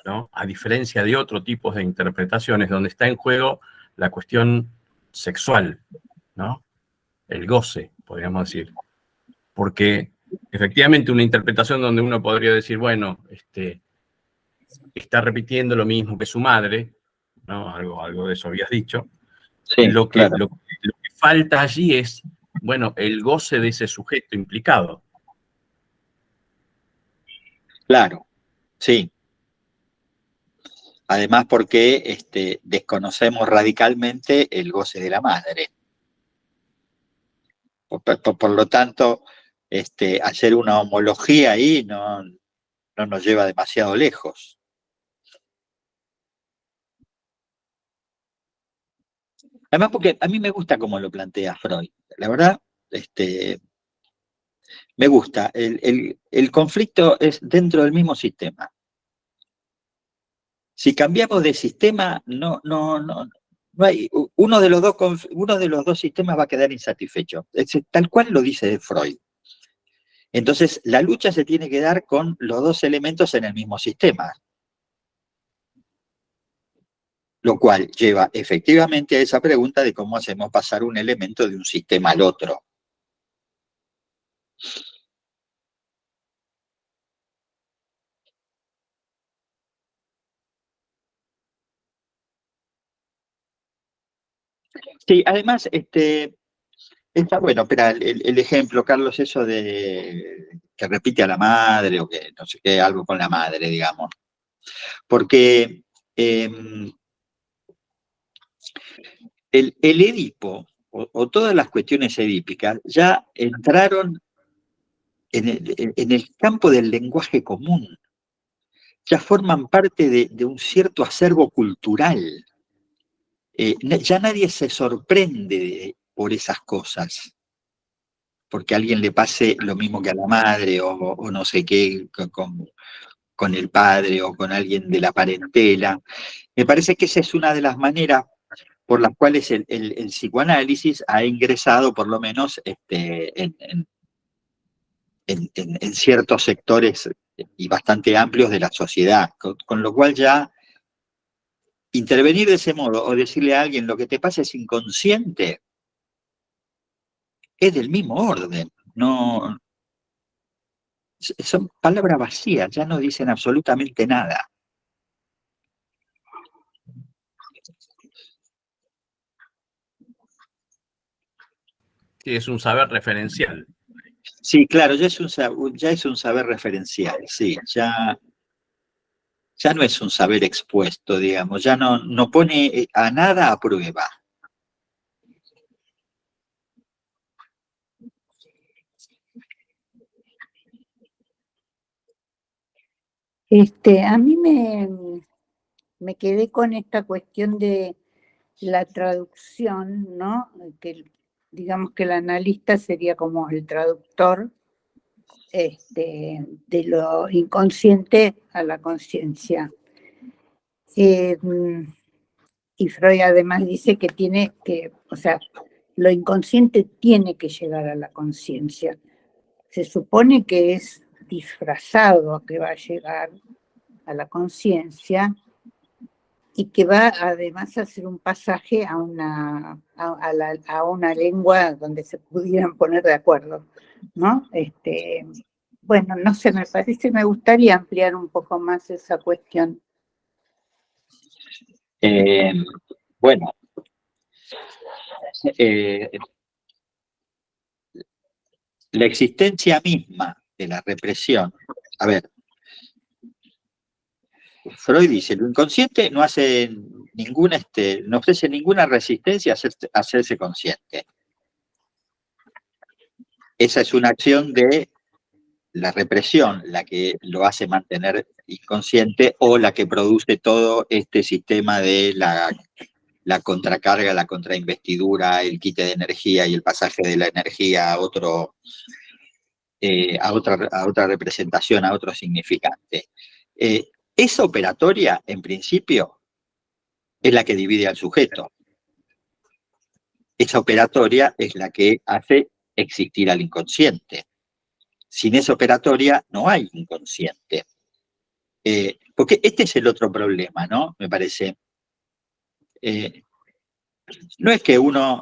¿no? A diferencia de otro tipo de interpretaciones, donde está en juego la cuestión sexual, ¿no? El goce, podríamos decir. Porque efectivamente una interpretación donde uno podría decir, bueno, está repitiendo lo mismo que su madre, ¿no? Algo de eso habías dicho. Sí, claro. Lo que falta allí es, bueno, el goce de ese sujeto implicado. Claro, sí. Además porque desconocemos radicalmente el goce de la madre. Por lo tanto, hacer una homología ahí no nos lleva demasiado lejos. Además porque a mí me gusta cómo lo plantea Freud. La verdad, me gusta. El conflicto es dentro del mismo sistema. Si cambiamos de sistema, no hay, uno de los dos sistemas va a quedar insatisfecho. Tal cual lo dice Freud. Entonces, la lucha se tiene que dar con los dos elementos en el mismo sistema, lo cual lleva efectivamente a esa pregunta de cómo hacemos pasar un elemento de un sistema al otro. Sí, además, Está bueno, espera, el ejemplo, Carlos, eso de que repite a la madre o que no sé qué, algo con la madre, digamos. Porque el Edipo o todas las cuestiones edípicas ya entraron en el campo del lenguaje común, ya forman parte de un cierto acervo cultural. Ya nadie se sorprende por esas cosas, porque a alguien le pase lo mismo que a la madre o no sé qué con el padre o con alguien de la parentela. Me parece que esa es una de las maneras por las cuales el psicoanálisis ha ingresado, por lo menos, en ciertos sectores y bastante amplios de la sociedad, con lo cual ya intervenir de ese modo o decirle a alguien lo que te pasa es inconsciente, es del mismo orden. No, son palabras vacías, ya no dicen absolutamente nada. Sí, es un saber referencial. Sí, claro, ya es un saber referencial, sí, ya no es un saber expuesto, digamos, ya no pone a nada a prueba. A mí me quedé con esta cuestión de la traducción, ¿no? Que digamos que el analista sería como el traductor de lo inconsciente a la conciencia. Y Freud además dice que o sea, lo inconsciente tiene que llegar a la conciencia. Se supone que es disfrazado que va a llegar a la conciencia y que va además a hacer un pasaje a una lengua donde se pudieran poner de acuerdo, ¿no? Bueno, no sé, me gustaría ampliar un poco más esa cuestión. Bueno, la existencia misma de la represión, a ver, Freud dice, lo inconsciente no hace no ofrece ninguna resistencia a hacerse consciente. Esa es una acción de la represión, la que lo hace mantener inconsciente o la que produce todo este sistema de la contracarga, la contrainvestidura, el quite de energía y el pasaje de la energía a otra representación, a otro significante. Esa operatoria, en principio, es la que divide al sujeto. Esa operatoria es la que hace existir al inconsciente. Sin esa operatoria no hay inconsciente. Porque este es el otro problema, ¿no? Me parece. No es que uno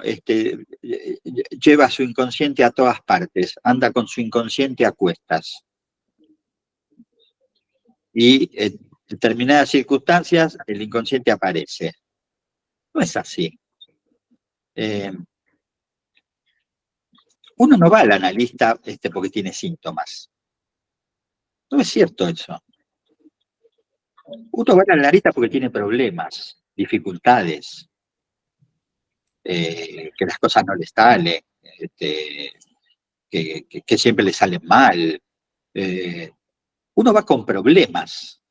lleva su inconsciente a todas partes, anda con su inconsciente a cuestas. Y en determinadas circunstancias el inconsciente aparece. No es así. Uno no va al analista porque tiene síntomas. No es cierto eso. Uno va al analista porque tiene problemas, dificultades, que las cosas no le salen, que siempre le salen mal. Uno va con problemas,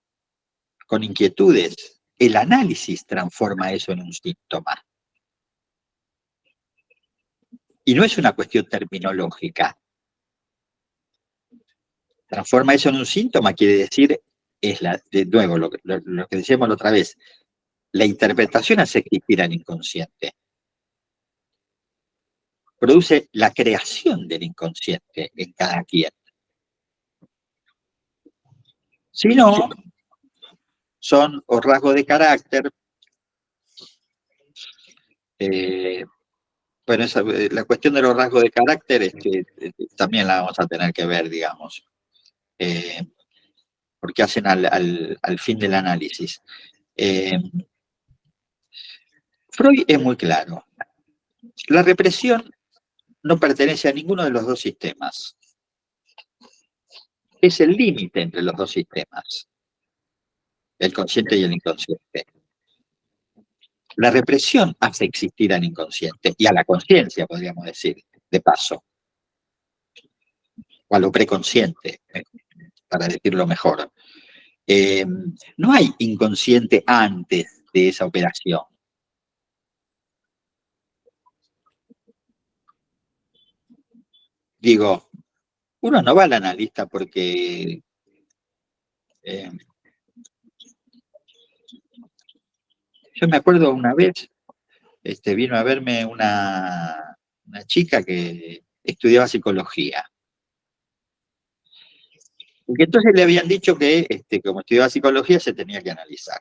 con inquietudes. El análisis transforma eso en un síntoma. Y no es una cuestión terminológica. Transforma eso en un síntoma, quiere decir, de nuevo, lo que decíamos la otra vez, la interpretación hace existir al inconsciente. Produce la creación del inconsciente en cada quien. Si no, son o rasgos de carácter. Bueno, la cuestión de los rasgos de carácter es que también la vamos a tener que ver, digamos, porque hacen al fin del análisis. Freud es muy claro. La represión no pertenece a ninguno de los dos sistemas. Es el límite entre los dos sistemas, el consciente y el inconsciente. La represión hace existir al inconsciente y a la conciencia, podríamos decir, de paso, o a lo preconsciente, para decirlo mejor. No hay inconsciente antes de esa operación. Digo, uno no va al analista porque yo me acuerdo una vez, vino a verme una chica que estudiaba psicología. Y que entonces le habían dicho que como estudiaba psicología se tenía que analizar.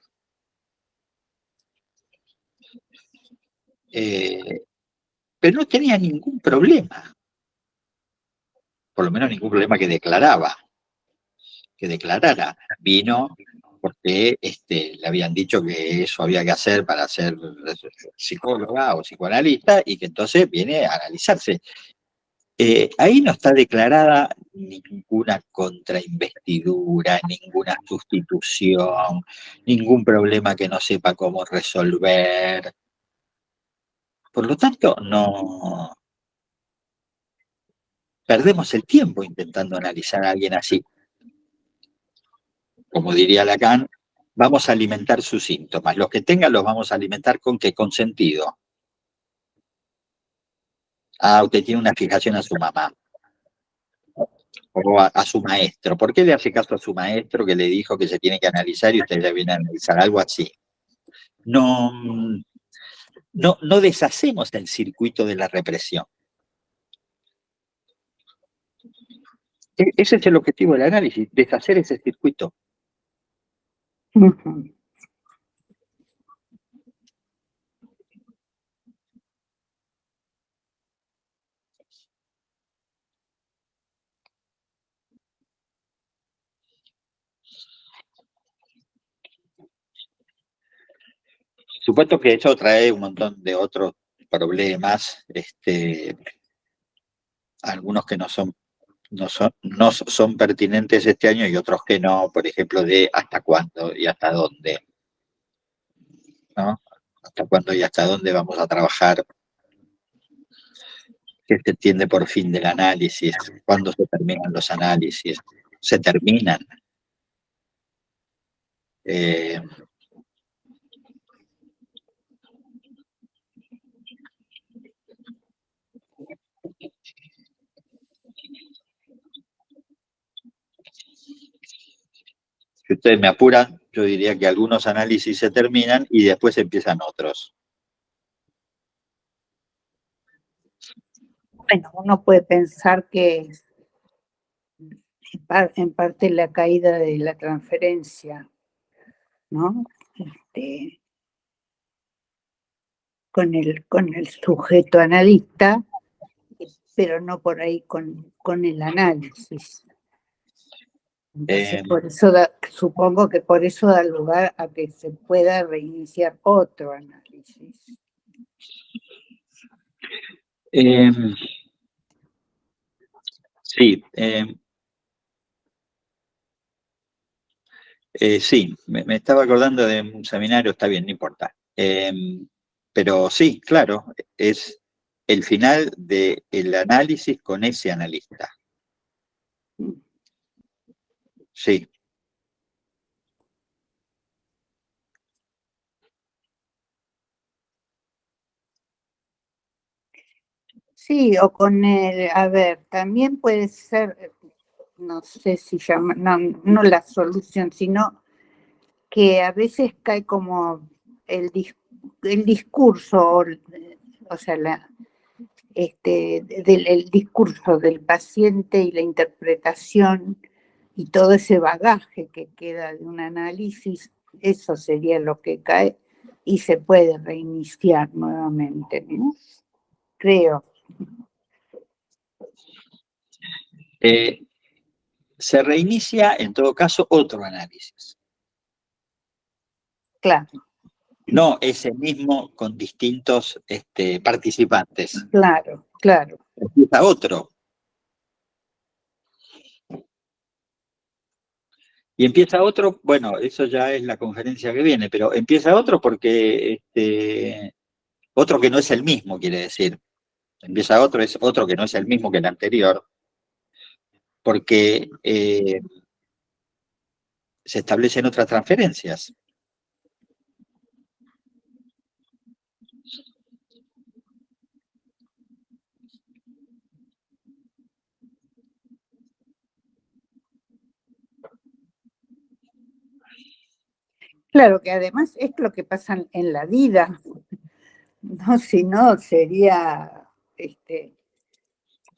Pero no tenía ningún problema, por lo menos ningún problema que declarara. Vino porque le habían dicho que eso había que hacer para ser psicóloga o psicoanalista y que entonces viene a analizarse. Ahí no está declarada ninguna contrainvestidura, ninguna sustitución, ningún problema que no sepa cómo resolver. Por lo tanto, no perdemos el tiempo intentando analizar a alguien así. Como diría Lacan, vamos a alimentar sus síntomas. Los que tengan los vamos a alimentar ¿con qué? Con sentido. Ah, usted tiene una fijación a su mamá. O a su maestro. ¿Por qué le hace caso a su maestro que le dijo que se tiene que analizar y usted le viene a analizar? Algo así. No deshacemos el circuito de la represión. Ese es el objetivo del análisis, deshacer ese circuito. Ujú. Supuesto que eso trae un montón de otros problemas, algunos que no son pertinentes este año y otros que no, por ejemplo, de hasta cuándo y hasta dónde, ¿no? Hasta cuándo y hasta dónde vamos a trabajar, qué se entiende por fin del análisis, cuándo se terminan los análisis, se terminan. Si ustedes me apuran, yo diría que algunos análisis se terminan y después empiezan otros. Bueno, uno puede pensar que en parte la caída de la transferencia, ¿no? Con el sujeto analista, pero no por ahí con el análisis. Entonces, por eso supongo que por eso da lugar a que se pueda reiniciar otro análisis. Sí, sí, me estaba acordando de un seminario, está bien, no importa. Pero sí, claro, es el final del análisis con ese analista. Sí. Sí, o con el, a ver, también puede ser, no sé si llama, no la solución, sino que a veces cae como el discurso, o sea, el discurso del paciente y la interpretación y todo ese bagaje que queda de un análisis, eso sería lo que cae y se puede reiniciar nuevamente, ¿no? Creo. Se reinicia, en todo caso, otro análisis. Claro. No ese mismo con distintos participantes. Claro. Claro. Empieza otro. Y empieza otro, bueno, eso ya es la conferencia que viene, pero empieza otro porque otro que no es el mismo, quiere decir. Empieza otro, es otro que no es el mismo que el anterior, porque se establecen otras transferencias. Claro que además es lo que pasa en la vida, ¿no? Si no, sería,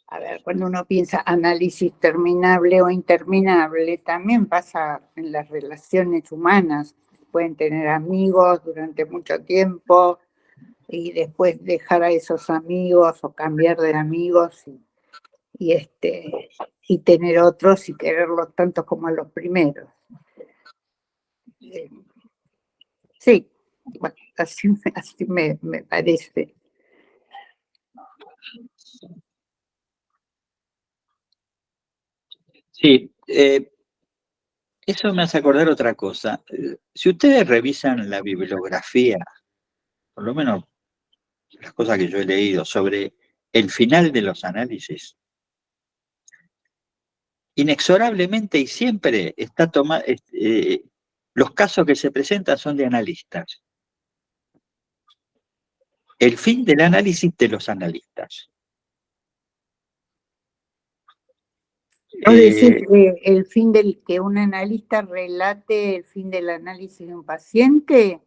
a ver, cuando uno piensa análisis terminable o interminable, también pasa en las relaciones humanas. Pueden tener amigos durante mucho tiempo y después dejar a esos amigos o cambiar de amigos y tener otros y quererlos tanto como a los primeros. Sí, bueno, así me parece. Sí, eso me hace acordar otra cosa. Si ustedes revisan la bibliografía, por lo menos las cosas que yo he leído sobre el final de los análisis, inexorablemente y siempre está tomado, los casos que se presentan son de analistas. El fin del análisis de los analistas. ¿No decir que el fin que un analista relate el fin del análisis de un paciente?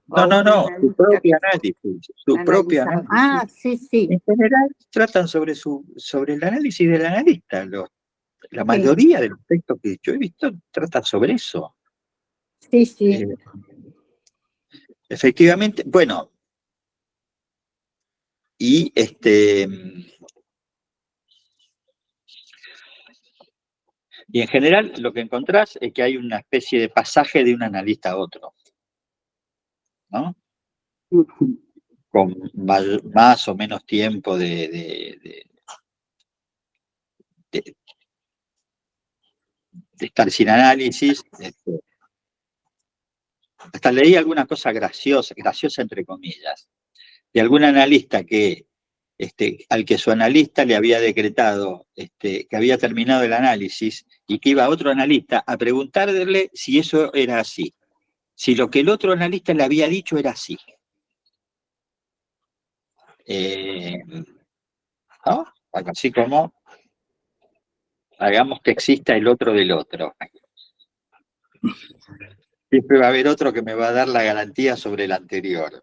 No, su propio análisis, su propio análisis. Ah, sí, sí. En general tratan sobre el análisis del analista. La mayoría de los textos que yo he visto tratan sobre eso. Sí, sí. Efectivamente, bueno, y y en general lo que encontrás es que hay una especie de pasaje de un analista a otro, ¿no? Con más o menos tiempo de estar sin análisis. Hasta leí alguna cosa graciosa entre comillas, de algún analista que al que su analista le había decretado que había terminado el análisis y que iba otro analista a preguntarle si eso era así, si lo que el otro analista le había dicho era así. ¿No? Así como hagamos que exista el otro del otro. Siempre va a haber otro que me va a dar la garantía sobre el anterior.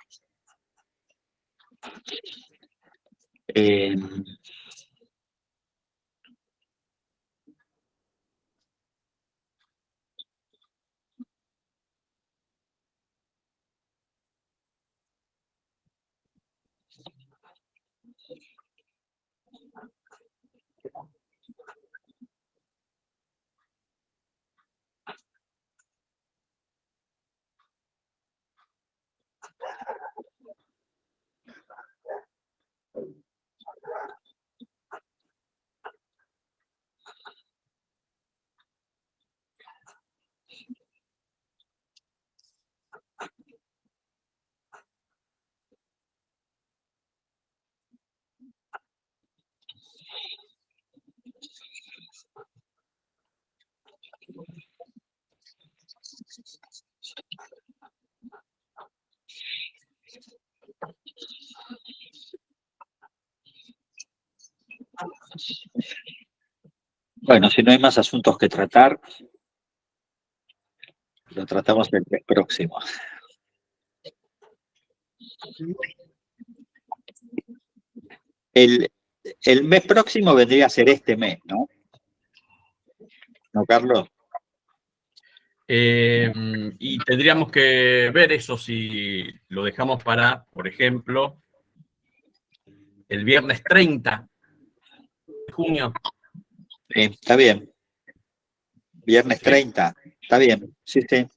Bueno, si no hay más asuntos que tratar, lo tratamos el mes próximo. El mes próximo vendría a ser este mes, ¿no? ¿No, Carlos? Y tendríamos que ver eso si lo dejamos para, por ejemplo, el viernes 30 de junio. Está bien. Viernes 30. Está bien. Sí, sí.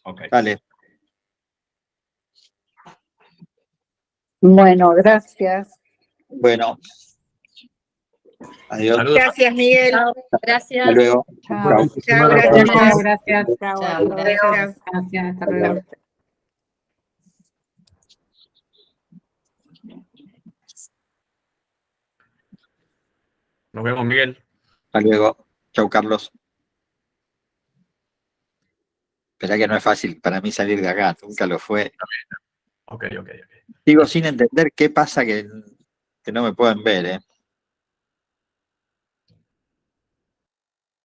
Ok. Dale. Bueno, gracias. Bueno, adiós. Saludos. Gracias, Miguel. Chao, gracias. Hasta luego. Chao. Chao. Chao, Gracias, gracias. gracias. Chao, Chao, adiós. gracias. Gracias, hasta luego. Nos vemos, Miguel. Hasta luego. Chau, Carlos. Esperá que no es fácil para mí salir de acá, nunca lo fue. Ok. Sigo sin entender qué pasa que no me pueden ver, ¿eh?